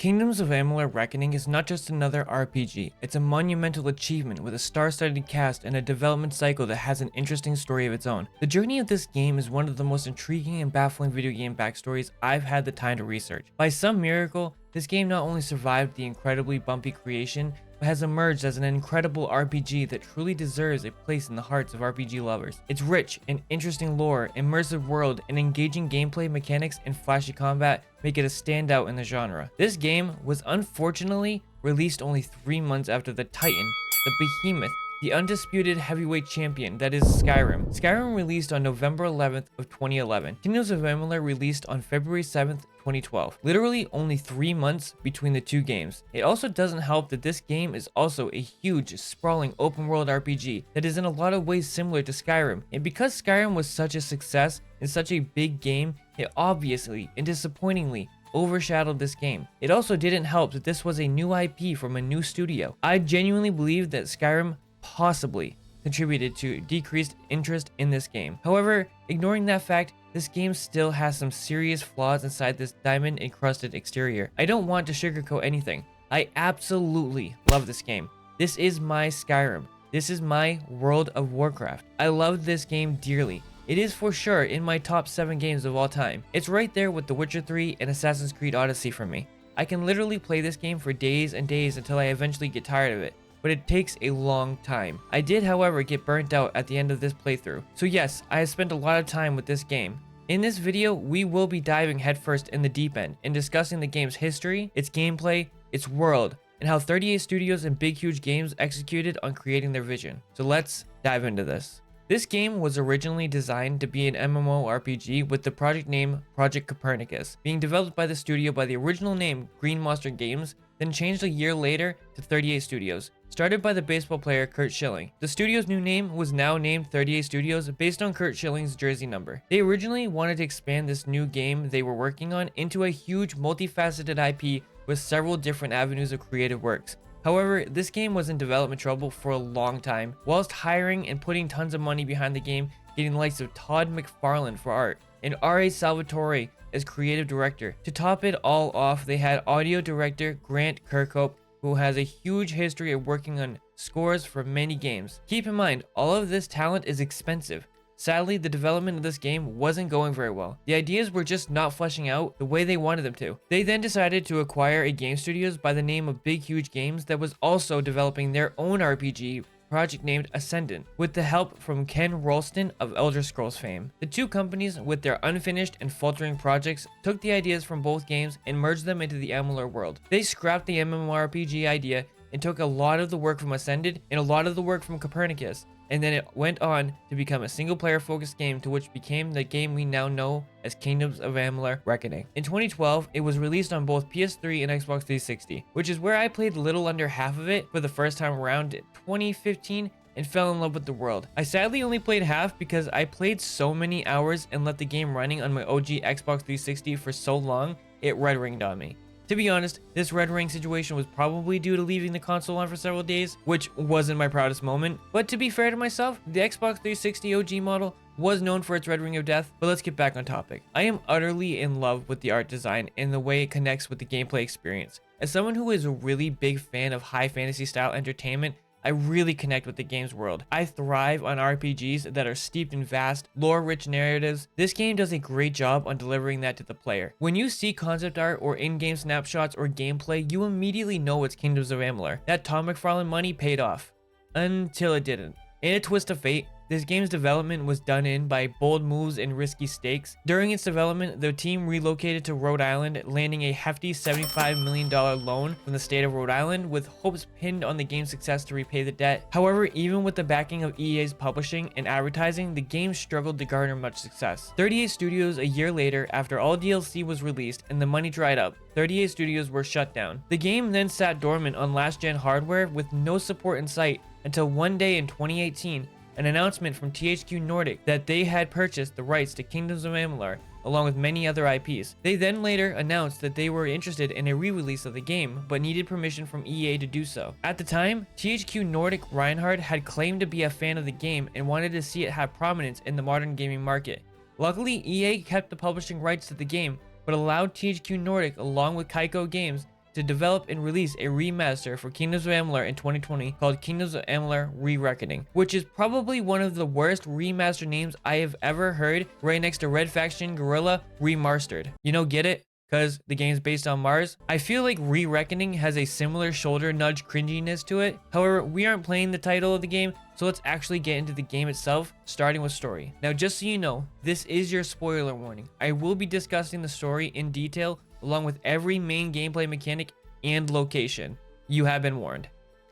Kingdoms of Amalur Reckoning is not just another RPG, it's a monumental achievement with a star-studded cast and a development cycle that has an interesting story of its own. The journey of this game is one of the most intriguing and baffling video game backstories I've had the time to research. By some miracle, this game not only survived the incredibly bumpy creation, but has emerged as an incredible RPG that truly deserves a place in the hearts of RPG lovers. Its rich and interesting lore, immersive world, and engaging gameplay mechanics and flashy combat make it a standout in the genre. This game was unfortunately released only 3 months after the Titan, the behemoth, the undisputed heavyweight champion that is Skyrim. Skyrim released on November 11th of 2011. Kingdoms of Amalur released on February 7th, 2012. Literally only 3 months between the two games. It also doesn't help that this game is also a huge, sprawling open world RPG that is in a lot of ways similar to Skyrim. And because Skyrim was such a success and such a big game, it obviously and disappointingly overshadowed this game. It also didn't help that this was a new IP from a new studio. I genuinely believe that Skyrim possibly contributed to decreased interest in this game. However, ignoring that fact, this game still has some serious flaws inside this diamond encrusted exterior. I don't want to sugarcoat anything. I absolutely love this game. This is my Skyrim. This is my World of Warcraft. I love this game dearly. It is for sure in my top 7 games of all time. It's right there with The Witcher 3 and Assassin's Creed Odyssey for me. I can literally play this game for days and days until I eventually get tired of it, but it takes a long time. I did, however, get burnt out at the end of this playthrough. So yes, I have spent a lot of time with this game. In this video, we will be diving headfirst in the deep end and discussing the game's history, its gameplay, its world, and how 38 studios and big huge games executed on creating their vision. So let's dive into this. This game was originally designed to be an MMORPG with the project name Project Copernicus, being developed by the studio by the original name Green Monster Games, then changed a year later to 38 Studios, started by the baseball player Curt Schilling. The studio's new name was now named 38 Studios based on Curt Schilling's jersey number. They originally wanted to expand this new game they were working on into a huge multifaceted IP with several different avenues of creative works. However, this game was in development trouble for a long time, whilst hiring and putting tons of money behind the game, getting the likes of Todd McFarlane for art and R.A. Salvatore as creative director. To top it all off, they had audio director Grant Kirkhope, who has a huge history of working on scores for many games. Keep in mind, all of this talent is expensive. Sadly, the development of this game wasn't going very well. The ideas were just not fleshing out the way they wanted them to. They then decided to acquire a game studios by the name of Big Huge Games that was also developing their own RPG project named Ascendant, with the help from Ken Rolston of Elder Scrolls fame. The two companies, with their unfinished and faltering projects, took the ideas from both games and merged them into the Amalur world. They scrapped the MMORPG idea and took a lot of the work from Ascendant and a lot of the work from Copernicus, and then it went on to become a single-player focused game to which became the game we now know as Kingdoms of Amalur Reckoning. In 2012, it was released on both PS3 and Xbox 360, which is where I played little under half of it for the first time around in 2015 and fell in love with the world. I sadly only played half because I played so many hours and left the game running on my OG Xbox 360 for so long, it red ringed on me. To be honest, this red ring situation was probably due to leaving the console on for several days, which wasn't my proudest moment. But to be fair to myself, the Xbox 360 OG model was known for its red ring of death. But let's get back on topic. I am utterly in love with the art design and the way it connects with the gameplay experience. As someone who is a really big fan of high fantasy style entertainment, I really connect with the game's world. I thrive on RPGs that are steeped in vast, lore-rich narratives. This game does a great job on delivering that to the player. When you see concept art or in-game snapshots or gameplay, you immediately know it's Kingdoms of Amalur. That Todd McFarlane money paid off. Until it didn't. In a twist of fate, this game's development was done in by bold moves and risky stakes. During its development, the team relocated to Rhode Island, landing a hefty $75 million loan from the state of Rhode Island, with hopes pinned on the game's success to repay the debt. However, even with the backing of EA's publishing and advertising, the game struggled to garner much success. 38 Studios, a year later, after all DLC was released and the money dried up, 38 Studios were shut down. The game then sat dormant on last-gen hardware with no support in sight until one day in 2018, an announcement from THQ Nordic that they had purchased the rights to Kingdoms of Amalur, along with many other IPs. They then later announced that they were interested in a re-release of the game, but needed permission from EA to do so. At the time, THQ Nordic Reinhardt had claimed to be a fan of the game and wanted to see it have prominence in the modern gaming market. Luckily, EA kept the publishing rights to the game, but allowed THQ Nordic, along with Kaiko Games, to develop and release a remaster for Kingdoms of Amalur in 2020 called Kingdoms of Amalur Re-Reckoning, which is probably one of the worst remaster names I have ever heard, right next to Red Faction Guerrilla Remastered. You know, get it? Because the game's based on Mars. I feel like Re-Reckoning has a similar shoulder nudge cringiness to it. However, we aren't playing the title of the game, so let's actually get into the game itself, starting with story. Now, just so you know, this is your spoiler warning. I will be discussing the story in detail, along with every main gameplay mechanic and location. You have been warned.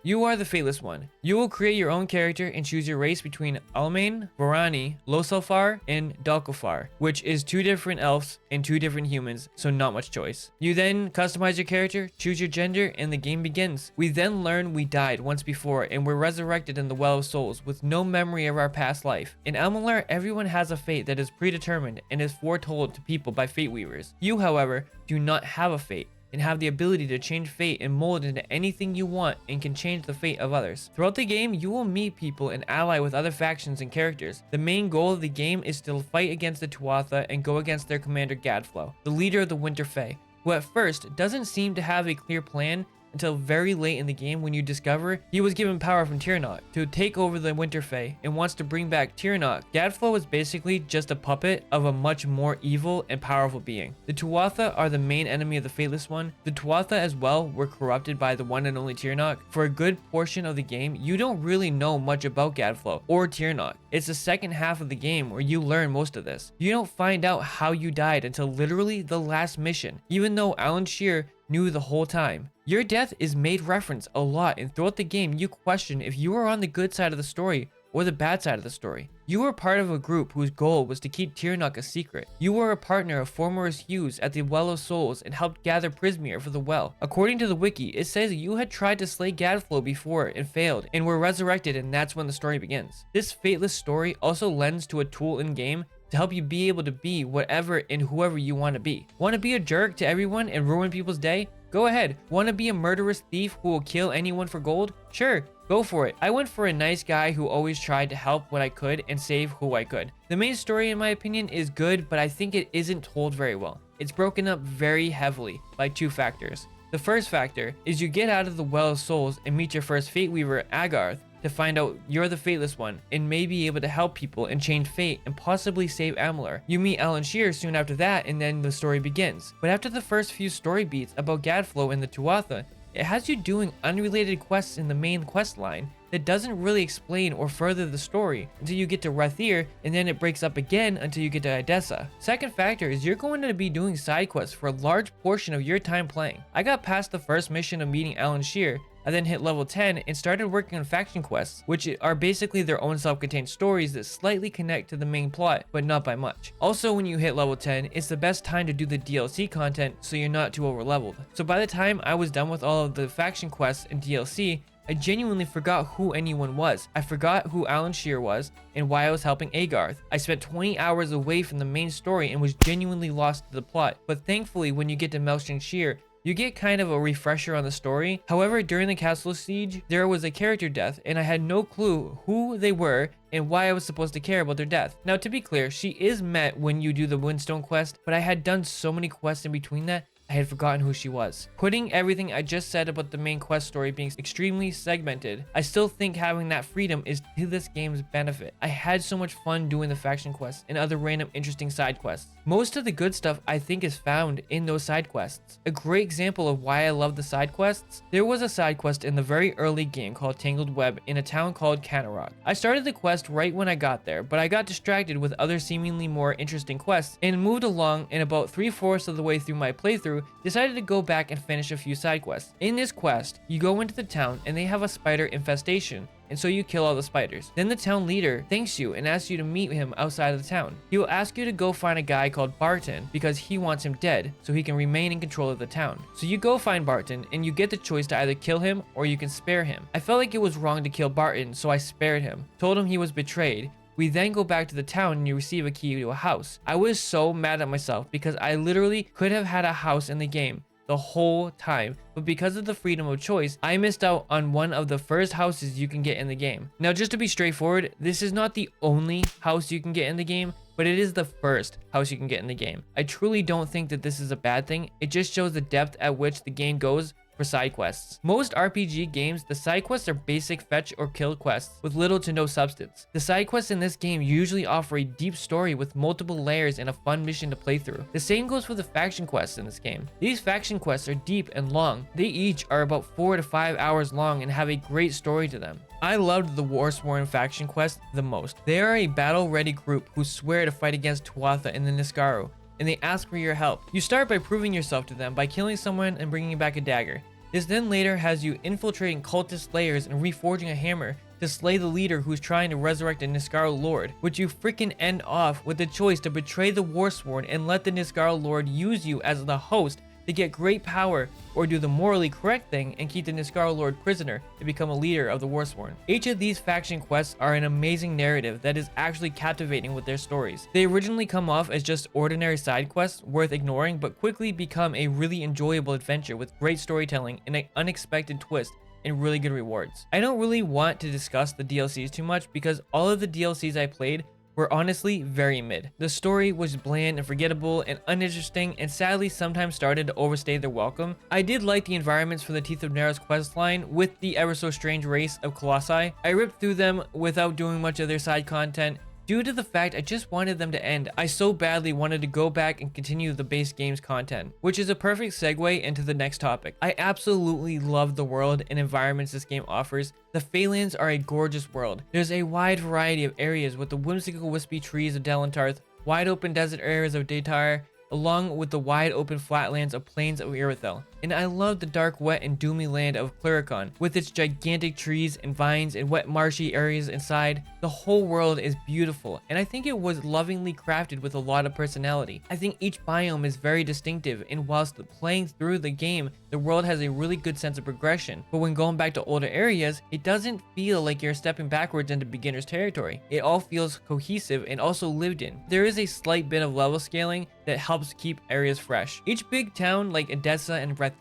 You are the Fateless One. You will create your own character and choose your race between Almain, Varani, Losalfar, and Dalkofar, which is 2 different elves and 2 different humans, so not much choice. You then customize your character, choose your gender, and the game begins. We then learn we died once before and were resurrected in the Well of Souls with no memory of our past life. In Amalur, everyone has a fate that is predetermined and is foretold to people by fate weavers. You, however, do not have a fate, and have the ability to change fate and mold into anything you want and can change the fate of others. Throughout the game, you will meet people and ally with other factions and characters. The main goal of the game is to fight against the Tuatha and go against their commander Gadflow, the leader of the Winter Fae, who at first doesn't seem to have a clear plan until very late in the game when you discover he was given power from Tirnoch to take over the Winter Fae and wants to bring back Tirnoch. Gadflow is basically just a puppet of a much more evil and powerful being. The Tuatha are the main enemy of the Fateless One. The Tuatha as well were corrupted by the one and only Tirnoch. For a good portion of the game, you don't really know much about Gadflow or Tirnoch. It's the second half of the game where you learn most of this. You don't find out how you died until literally the last mission, even though Alan Shear knew the whole time. Your death is made reference a lot, and throughout the game you question if you are on the good side of the story or the bad side of the story. You were part of a group whose goal was to keep Tirnoch a secret. You were a partner of Formorous Hughes at the Well of Souls and helped gather Prismeer for the well. According to the wiki, it says you had tried to slay Gadflow before and failed and were resurrected, and that's when the story begins. This fateless story also lends to a tool in game to help you be able to be whatever and whoever you want to be. Want to be a jerk to everyone and ruin people's day? Go ahead. Want to be a murderous thief who will kill anyone for gold? Sure, go for it. I went for a nice guy who always tried to help when I could and save who I could. The main story, in my opinion, is good, but I think it isn't told very well. It's broken up very heavily by 2 factors. The first factor is you get out of the Well of Souls and meet your first Fate Weaver, Agarth, to find out you're the Fateless One and may be able to help people and change fate and possibly save Amalur. You meet Alan Shear soon after that, and then the story begins. But after the first few story beats about Gadflow and the Tuatha, it has you doing unrelated quests in the main quest line that doesn't really explain or further the story until you get to Rathir, and then it breaks up again until you get to Idessa. Second factor is you're going to be doing side quests for a large portion of your time playing. I got past the first mission of meeting Alan Shear. I then hit level 10 and started working on faction quests, which are basically their own self-contained stories that slightly connect to the main plot, but not by much. Also, when you hit level 10, it's the best time to do the DLC content so you're not too over-leveled. So by the time I was done with all of the faction quests and DLC, I genuinely forgot who anyone was. I forgot who Alan Shear was and why I was helping Agarth. I spent 20 hours away from the main story and was genuinely lost to the plot. But thankfully, when you get to Melstring Shear, you get kind of a refresher on the story. However, during the castle siege, there was a character death, and I had no clue who they were and why I was supposed to care about their death. Now, to be clear, she is met when you do the Windstone quest, but I had done so many quests in between that, I had forgotten who she was. Putting everything I just said about the main quest story being extremely segmented, I still think having that freedom is to this game's benefit. I had so much fun doing the faction quests and other random interesting side quests. Most of the good stuff I think is found in those side quests. A great example of why I love the side quests, there was a side quest in the very early game called Tangled Web in a town called Canarok. I started the quest right when I got there, but I got distracted with other seemingly more interesting quests and moved along, and about 3/4 of the way through my playthrough, decided to go back and finish a few side quests. In this quest, you go into the town and they have a spider infestation, and so you kill all the spiders. Then the town leader thanks you and asks you to meet him outside of the town. He will ask you to go find a guy called Barton because he wants him dead so he can remain in control of the town. So you go find Barton and you get the choice to either kill him or you can spare him. I felt like it was wrong to kill Barton, so I spared him, told him he was betrayed. We then go back to the town and you receive a key to a house. I was so mad at myself because I literally could have had a house in the game, the whole time, but because of the freedom of choice, I missed out on one of the first houses you can get in the game. Now, just to be straightforward, this is not the only house you can get in the game, but it is the first house you can get in the game. I truly don't think that this is a bad thing. It just shows the depth at which the game goes for side quests. Most RPG games, the side quests are basic fetch or kill quests with little to no substance. The side quests in this game usually offer a deep story with multiple layers and a fun mission to play through. The same goes for the faction quests in this game. These faction quests are deep and long. They each are about 4 to 5 hours long and have a great story to them. I loved the Warsworn faction quest the most. They are a battle-ready group who swear to fight against Tuatha in the Niskaru, and they ask for your help. You start by proving yourself to them by killing someone and bringing back a dagger. This then later has you infiltrating cultist layers and reforging a hammer to slay the leader who's trying to resurrect a Niskaru lord, which you freaking end off with the choice to betray the Warsworn and let the Niskaru lord use you as the host to get great power, or do the morally correct thing and keep the Niskaru Lord prisoner to become a leader of the Warsworn. Each of these faction quests are an amazing narrative that is actually captivating with their stories. They originally come off as just ordinary side quests worth ignoring, but quickly become a really enjoyable adventure with great storytelling and an unexpected twist and really good rewards. I don't really want to discuss the DLCs too much because all of the DLCs I played were honestly very mid. The story was bland and forgettable and uninteresting, and sadly sometimes started to overstay their welcome. I did like the environments for the Teeth of Neros questline with the ever so strange race of Colossi. I ripped through them without doing much of their side content, due to the fact I just wanted them to end. I so badly wanted to go back and continue the base game's content, which is a perfect segue into the next topic. I absolutely love the world and environments this game offers. The Phalanx are a gorgeous world. There's a wide variety of areas with the whimsical wispy trees of Delentarth, wide open desert areas of Datar, along with the wide open flatlands of plains of Irithyll. And I love the dark, wet, and doomy land of Clyricon, with its gigantic trees and vines and wet marshy areas inside. The whole world is beautiful, and I think it was lovingly crafted with a lot of personality. I think each biome is very distinctive, and whilst playing through the game, the world has a really good sense of progression. But when going back to older areas, it doesn't feel like you're stepping backwards into beginner's territory. It all feels cohesive and also lived in. There is a slight bit of level scaling that helps keep areas fresh. Each big town like Edessa and Rathir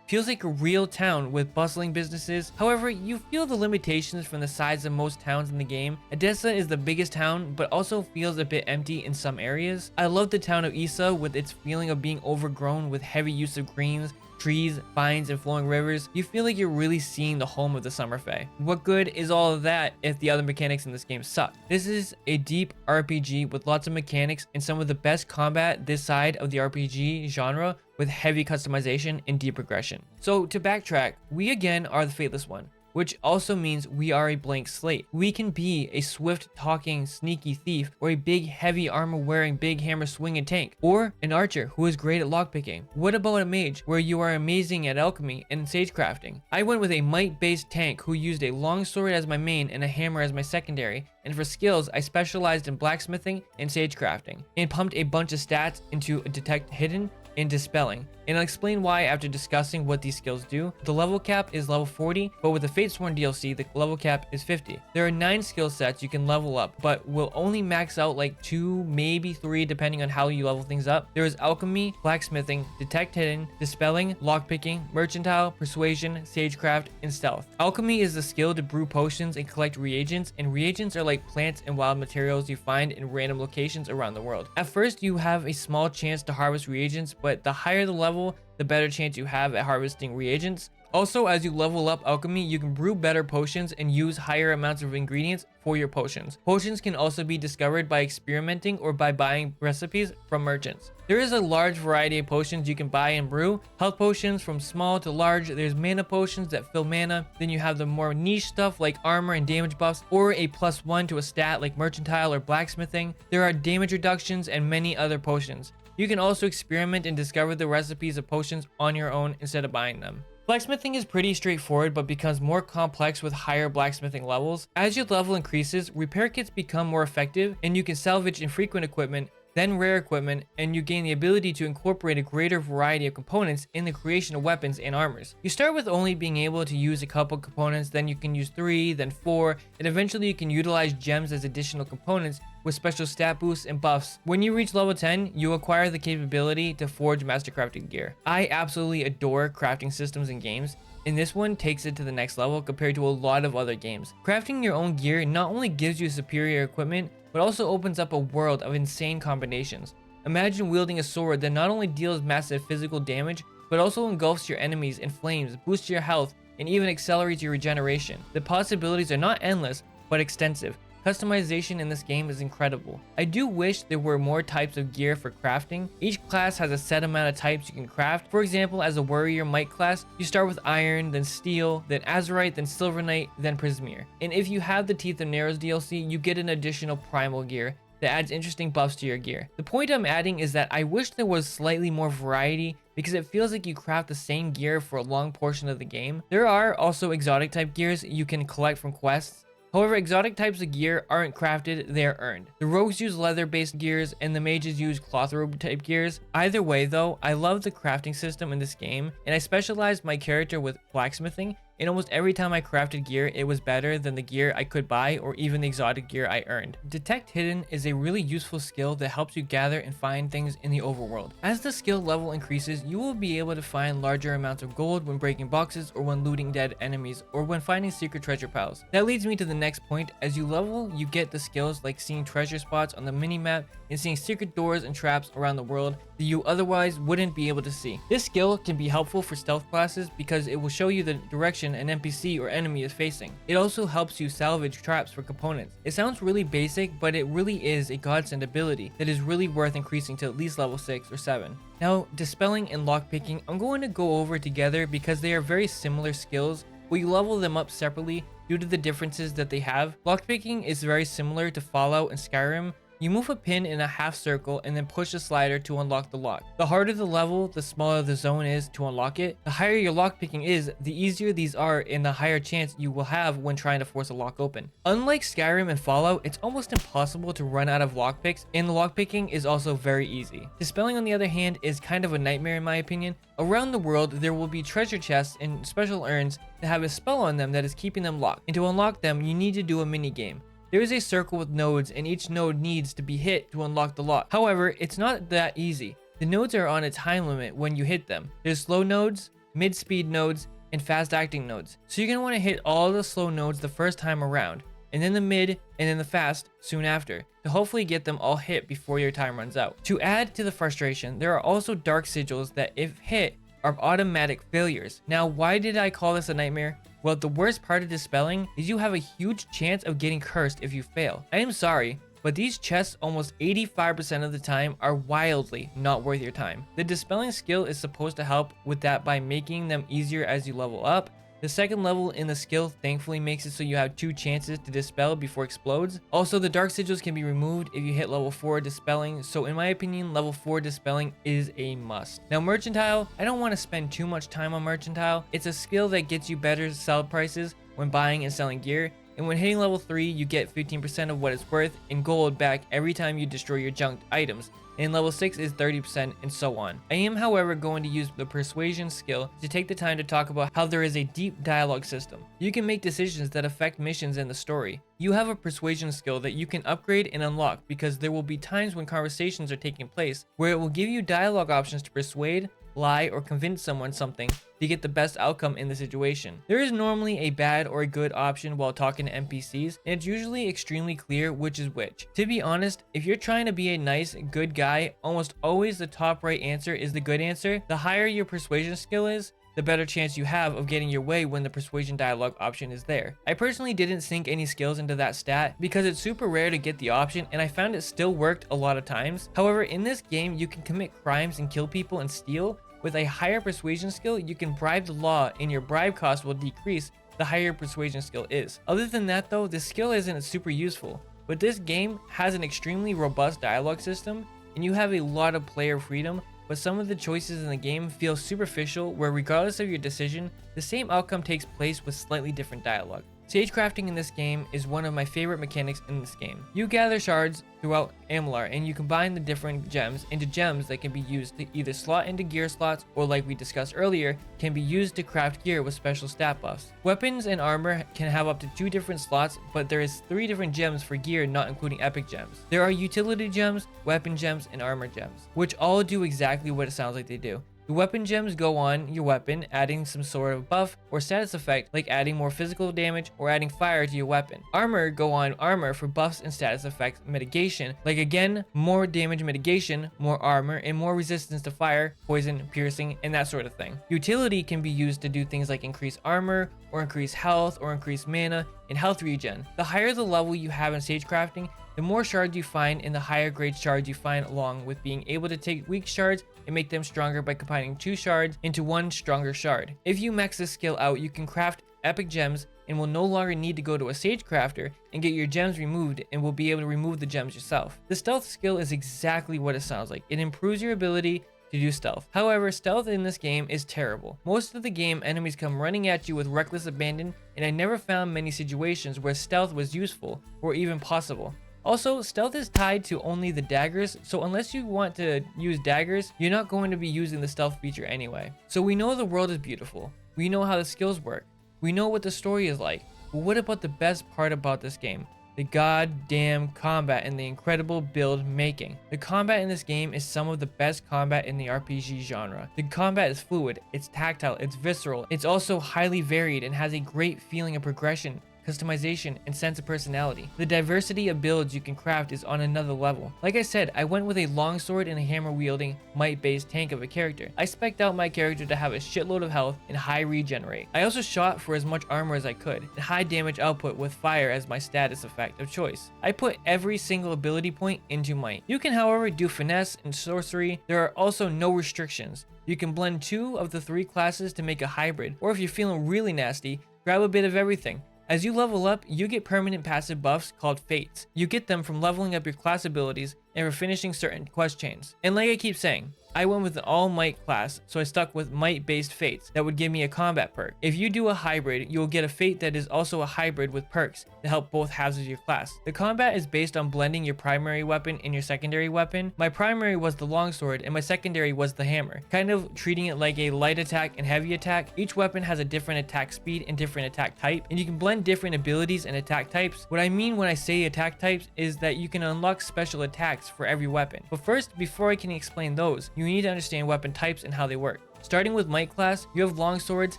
feels like a real town with bustling businesses. However, you feel the limitations from the size of most towns in the game. Edessa is the biggest town, but also feels a bit empty in some areas. I love the town of Issa with its feeling of being overgrown with heavy use of greens, trees, vines, and flowing rivers. You feel like you're really seeing the home of the Summer Fae. What good is all of that if the other mechanics in this game suck? This is a deep RPG with lots of mechanics and some of the best combat this side of the RPG genre, with heavy customization and deep progression. So to backtrack, we again are the Faithless One, which also means we are a blank slate. We can be a swift talking sneaky thief, or a big heavy armor wearing big hammer swinging tank, or an archer who is great at lockpicking. What about a mage where you are amazing at alchemy and sage crafting? I went with a might based tank who used a long sword as my main and a hammer as my secondary, and for skills I specialized in blacksmithing and sage crafting, and pumped a bunch of stats into detect hidden and dispelling, and I'll explain why after discussing what these skills do. The level cap is level 40, but with the Fatesworn DLC, the level cap is 50. There are 9 skill sets you can level up, but will only max out like 2, maybe 3, depending on how you level things up. There is alchemy, blacksmithing, detect hidden, dispelling, lockpicking, mercantile, persuasion, sagecraft, and stealth. Alchemy is the skill to brew potions and collect reagents, and reagents are like plants and wild materials you find in random locations around the world. At first, you have a small chance to harvest reagents, but the higher the level, the better chance you have at harvesting reagents. Also, as you level up alchemy, you can brew better potions and use higher amounts of ingredients for your potions. Potions can also be discovered by experimenting or by buying recipes from merchants. There is a large variety of potions you can buy and brew. Health potions from small to large. There's mana potions that fill mana. Then you have the more niche stuff like armor and damage buffs, or a +1 to a stat like mercantile or blacksmithing. There are damage reductions and many other potions. You can also experiment and discover the recipes of potions on your own instead of buying them. Blacksmithing is pretty straightforward, but becomes more complex with higher blacksmithing levels. As your level increases, repair kits become more effective, and you can salvage infrequent equipment, then rare equipment, and you gain the ability to incorporate a greater variety of components in the creation of weapons and armors. You start with only being able to use a couple components, then you can use 3, then 4, and eventually you can utilize gems as additional components, with special stat boosts and buffs. When you reach level 10, you acquire the capability to forge master crafted gear. I absolutely adore crafting systems in games, and this one takes it to the next level compared to a lot of other games. Crafting your own gear not only gives you superior equipment, but also opens up a world of insane combinations. Imagine wielding a sword that not only deals massive physical damage, but also engulfs your enemies in flames, boosts your health, and even accelerates your regeneration. The possibilities are not endless, but extensive. Customization in this game is incredible. I do wish there were more types of gear for crafting. Each class has a set amount of types you can craft. For example, as a warrior might class, you start with iron, then steel, then azurite, then silver knight, then prismere. And if you have the Teeth of Narrows DLC, you get an additional primal gear that adds interesting buffs to your gear. The point I'm adding is that I wish there was slightly more variety because it feels like you craft the same gear for a long portion of the game. There are also exotic type gears you can collect from quests. However, exotic types of gear aren't crafted, they are earned. The rogues use leather-based gears and the mages use cloth robe type gears. Either way though, I love the crafting system in this game, and I specialized my character with blacksmithing, and almost every time I crafted gear, it was better than the gear I could buy or even the exotic gear I earned. Detect Hidden is a really useful skill that helps you gather and find things in the overworld. As the skill level increases, you will be able to find larger amounts of gold when breaking boxes or when looting dead enemies or when finding secret treasure piles. That leads me to the next point. As you level, you get the skills like seeing treasure spots on the minimap and seeing secret doors and traps around the world that you otherwise wouldn't be able to see. This skill can be helpful for stealth classes because it will show you the direction an NPC or enemy is facing. It also helps you salvage traps for components. It sounds really basic, but it really is a godsend ability that is really worth increasing to at least level 6 or 7. Now, dispelling and lockpicking, I'm going to go over together because they are very similar skills, but you level them up separately due to the differences that they have. Lockpicking is very similar to Fallout and Skyrim. You move a pin in a half circle and then push the slider to unlock the lock. The harder the level, the smaller the zone is to unlock it. The higher your lockpicking is, the easier these are and the higher chance you will have when trying to force a lock open. Unlike Skyrim and Fallout, it's almost impossible to run out of lockpicks, and the lockpicking is also very easy. Dispelling, on the other hand, is kind of a nightmare in my opinion. Around the world, there will be treasure chests and special urns that have a spell on them that is keeping them locked, and to unlock them, you need to do a mini game. There is a circle with nodes, and each node needs to be hit to unlock the lock. However, it's not that easy. The nodes are on a time limit when you hit them. There's slow nodes, mid-speed nodes, and fast-acting nodes. So you're going to want to hit all the slow nodes the first time around, and then the mid, and then the fast soon after, to hopefully get them all hit before your time runs out. To add to the frustration, there are also dark sigils that, if hit, are automatic failures. Now, why did I call this a nightmare? Well, the worst part of dispelling is you have a huge chance of getting cursed if you fail. I am sorry, but these chests almost 85% of the time are wildly not worth your time. The dispelling skill is supposed to help with that by making them easier as you level up. The second level in the skill thankfully makes it so you have 2 chances to dispel before it explodes. Also, the dark sigils can be removed if you hit level 4 dispelling, so in my opinion, level 4 dispelling is a must. Now, mercantile, I don't want to spend too much time on mercantile. It's a skill that gets you better sell prices when buying and selling gear, and when hitting level 3, you get 15% of what it's worth in gold back every time you destroy your junked items. And level 6 is 30% and so on. I am, however, going to use the persuasion skill to take the time to talk about how there is a deep dialogue system. You can make decisions that affect missions in the story. You have a persuasion skill that you can upgrade and unlock because there will be times when conversations are taking place where it will give you dialogue options to persuade, lie, or convince someone something to get the best outcome in the situation. There is normally a bad or a good option while talking to NPCs, and it's usually extremely clear which is which. To be honest, if you're trying to be a nice, good guy, almost always the top right answer is the good answer. The higher your persuasion skill is, the better chance you have of getting your way when the persuasion dialogue option is there. I personally didn't sink any skills into that stat because it's super rare to get the option, and I found it still worked a lot of times. However, in this game, you can commit crimes and kill people and steal. With a higher persuasion skill, you can bribe the law, and your bribe cost will decrease the higher your persuasion skill is. Other than that though, this skill isn't super useful, but this game has an extremely robust dialogue system, and you have a lot of player freedom, but some of the choices in the game feel superficial, where regardless of your decision, the same outcome takes place with slightly different dialogue. Sage crafting in this game is one of my favorite mechanics in this game. You gather shards throughout Amalur and you combine the different gems into gems that can be used to either slot into gear slots or, like we discussed earlier, can be used to craft gear with special stat buffs. Weapons and armor can have up to 2 different slots, but there is 3 different gems for gear, not including epic gems. There are utility gems, weapon gems, and armor gems, which all do exactly what it sounds like they do. The weapon gems go on your weapon, adding some sort of buff or status effect, like adding more physical damage or adding fire to your weapon. Armor go on armor for buffs and status effects mitigation, like again, more damage mitigation, more armor, and more resistance to fire, poison, piercing, and that sort of thing. Utility can be used to do things like increase armor, or increase health, or increase mana, and health regen. The higher the level you have in sage crafting, the more shards you find and the higher grade shards you find, along with being able to take weak shards and make them stronger by combining 2 shards into 1 stronger shard. If you max this skill out, you can craft epic gems and will no longer need to go to a sage crafter and get your gems removed, and will be able to remove the gems yourself. The stealth skill is exactly what it sounds like. It improves your ability to do stealth. However, stealth in this game is terrible. Most of the game, enemies come running at you with reckless abandon, and I never found many situations where stealth was useful or even possible. Also, stealth is tied to only the daggers, so unless you want to use daggers, you're not going to be using the stealth feature anyway. So we know the world is beautiful, we know how the skills work, we know what the story is like, but what about the best part about this game? The goddamn combat and the incredible build making. The combat in this game is some of the best combat in the RPG genre. The combat is fluid, it's tactile, it's visceral, it's also highly varied and has a great feeling of progression, customization, and sense of personality. The diversity of builds you can craft is on another level. Like I said, I went with a longsword and a hammer wielding might based tank of a character. I spec'd out my character to have a shitload of health and high regenerate. I also shot for as much armor as I could, and high damage output with fire as my status effect of choice. I put every single ability point into might. You can however do finesse and sorcery. There are also no restrictions. You can blend 2 of the 3 classes to make a hybrid, or if you're feeling really nasty, grab a bit of everything. As you level up, you get permanent passive buffs called fates. You get them from leveling up your class abilities and for finishing certain quest chains. And like I keep saying, I went with the all might class, so I stuck with might based fates that would give me a combat perk. If you do a hybrid, you will get a fate that is also a hybrid with perks to help both halves of your class. The combat is based on blending your primary weapon and your secondary weapon. My primary was the longsword and my secondary was the hammer, kind of treating it like a light attack and heavy attack. Each weapon has a different attack speed and different attack type, and you can blend different abilities and attack types. What I mean when I say attack types is that you can unlock special attacks for every weapon. But first, before I can explain those, you need to understand weapon types and how they work. Starting with might class, you have longswords,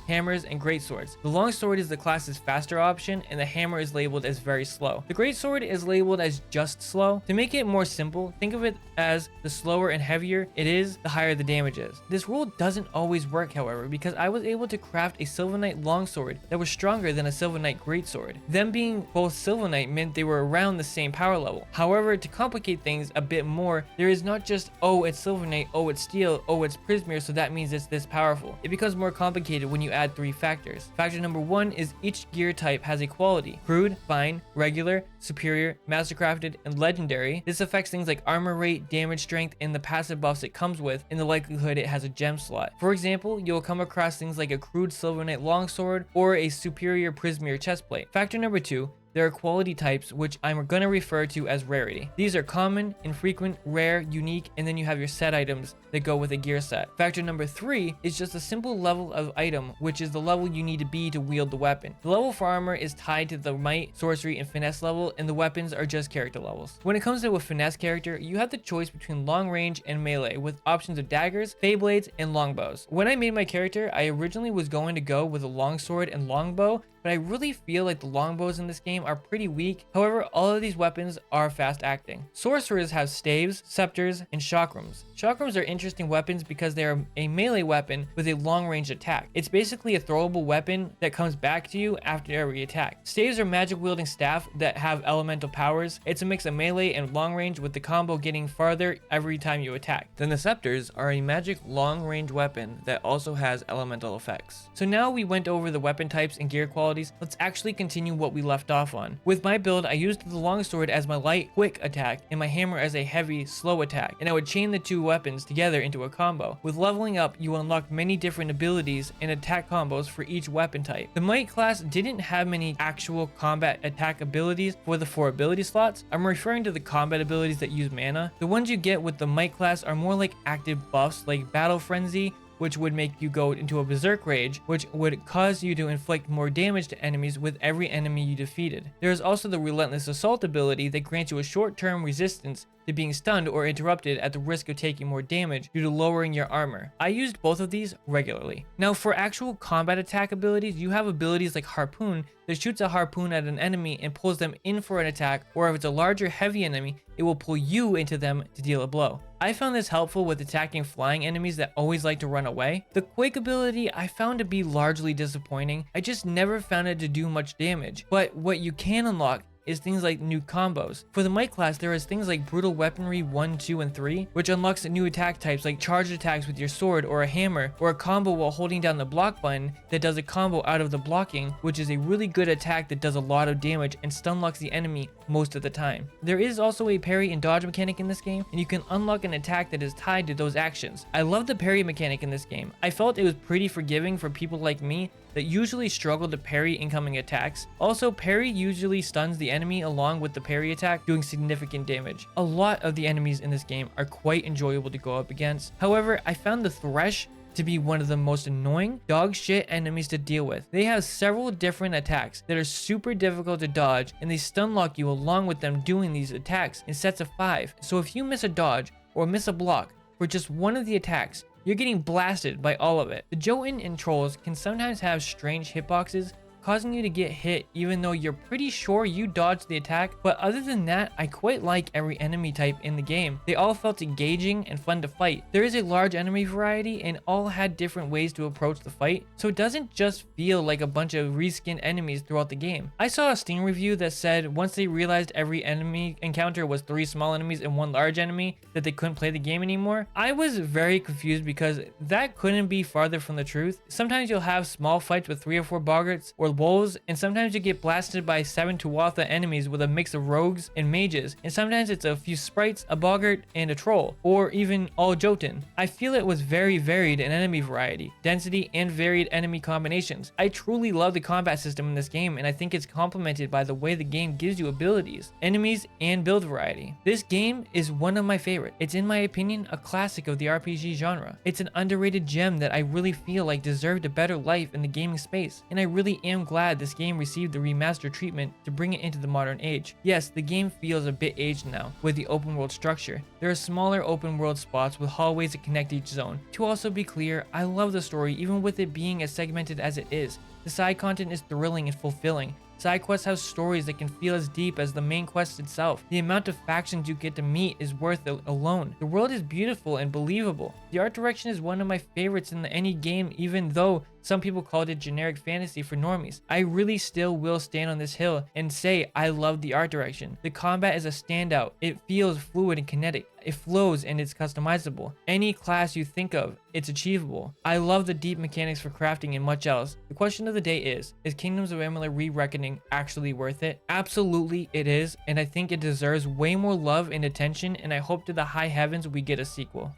hammers, and greatswords. The longsword is the class's faster option, and the hammer is labeled as very slow. The greatsword is labeled as just slow. To make it more simple, think of it as the slower and heavier it is, the higher the damage is. This rule doesn't always work, however, because I was able to craft a Silver Knight longsword that was stronger than a Silver Knight greatsword. Them being both Silver Knight meant they were around the same power level. However, to complicate things a bit more, there is not just, oh, it's Silver Knight, oh, it's steel, oh, it's Prismere, so that means it's this powerful. It becomes more complicated when you add 3 factors. Factor number 1 is each gear type has a quality: crude, fine, regular, superior, mastercrafted, and legendary. This affects things like armor rate, damage strength, and the passive buffs it comes with, and the likelihood it has a gem slot. For example, you'll come across things like a crude Silver Knight longsword or a superior Prismere chestplate. Factor number 2, there are quality types, which I'm going to refer to as rarity. These are common, infrequent, rare, unique, and then you have your set items that go with a gear set. Factor number 3 is just a simple level of item, which is the level you need to be to wield the weapon. The level for armor is tied to the might, sorcery, and finesse level, and the weapons are just character levels. When it comes to a finesse character, you have the choice between long range and melee, with options of daggers, blades, and longbows. When I made my character, I originally was going to go with a longsword and longbow, but I really feel like the longbows in this game are pretty weak. However, all of these weapons are fast acting. Sorcerers have staves, scepters, and chakrams. Chakrams are interesting weapons because they are a melee weapon with a long range attack. It's basically a throwable weapon that comes back to you after every attack. Staves are magic wielding staff that have elemental powers. It's a mix of melee and long range, with the combo getting farther every time you attack. Then the scepters are a magic long range weapon that also has elemental effects. So now we went over the weapon types and gear qualities. abilities, let's actually continue what we left off on. With my build, I used the longsword as my light, quick attack, and my hammer as a heavy, slow attack, and I would chain the two weapons together into a combo. With leveling up, you unlock many different abilities and attack combos for each weapon type. The Might class didn't have many actual combat attack abilities for the 4 ability slots. I'm referring to the combat abilities that use mana. The ones you get with the Might class are more like active buffs like Battle Frenzy, which would make you go into a berserk rage, which would cause you to inflict more damage to enemies with every enemy you defeated. There is also the Relentless Assault ability that grants you a short-term resistance to being stunned or interrupted at the risk of taking more damage due to lowering your armor. I used both of these regularly. Now for actual combat attack abilities, you have abilities like Harpoon that shoots a harpoon at an enemy and pulls them in for an attack, or if it's a larger heavy enemy, it will pull you into them to deal a blow. I found this helpful with attacking flying enemies that always like to run away. The Quake ability I found to be largely disappointing. I just never found it to do much damage, but what you can unlock is things like new combos. For the Might class, there is things like Brutal Weaponry 1, 2, and 3, which unlocks new attack types like charged attacks with your sword or a hammer, or a combo while holding down the block button that does a combo out of the blocking, which is a really good attack that does a lot of damage and stun locks the enemy most of the time. There is also a parry and dodge mechanic in this game, and you can unlock an attack that is tied to those actions. I love the parry mechanic in this game. I felt it was pretty forgiving for people like me that usually struggle to parry incoming attacks. Also, parry usually stuns the enemy along with the parry attack, doing significant damage. A lot of the enemies in this game are quite enjoyable to go up against. However, I found the Thresh to be one of the most annoying dog shit enemies to deal with. They have several different attacks that are super difficult to dodge, and they stun lock you along with them doing these attacks in sets of 5. So if you miss a dodge or miss a block for just one of the attacks, you're getting blasted by all of it. The Jotun and trolls can sometimes have strange hitboxes, causing you to get hit even though you're pretty sure you dodged the attack, but other than that, I quite like every enemy type in the game. They all felt engaging and fun to fight. There is a large enemy variety and all had different ways to approach the fight, so it doesn't just feel like a bunch of reskinned enemies throughout the game. I saw a Steam review that said once they realized every enemy encounter was 3 small enemies and 1 large enemy, that they couldn't play the game anymore. I was very confused because that couldn't be farther from the truth. Sometimes you'll have small fights with 3 or 4 boggarts or wolves, and sometimes you get blasted by 7 Tuatha enemies with a mix of rogues and mages, and sometimes it's a few sprites, a boggart, and a troll, or even all Jotun. I feel it was very varied in enemy variety, density, and varied enemy combinations. I truly love the combat system in this game, and I think it's complemented by the way the game gives you abilities, enemies, and build variety. This game is one of my favorite. It's in my opinion a classic of the RPG genre. It's an underrated gem that I really feel like deserved a better life in the gaming space, and I really am glad this game received the remaster treatment to bring it into the modern age. Yes, the game feels a bit aged now with the open world structure. There are smaller open world spots with hallways that connect each zone. To also be clear, I love the story even with it being as segmented as it is. The side content is thrilling and fulfilling. Side quests have stories that can feel as deep as the main quest itself. The amount of factions you get to meet is worth it alone. The world is beautiful and believable. The art direction is one of my favorites in any game, even though some people called it generic fantasy for normies. I really still will stand on this hill and say I love the art direction. The combat is a standout. It feels fluid and kinetic. It flows and it's customizable. Any class you think of, it's achievable. I love the deep mechanics for crafting and much else. The question of the day is Kingdoms of Amalur Re-Reckoning actually worth it? Absolutely it is, and I think it deserves way more love and attention, and I hope to the high heavens we get a sequel.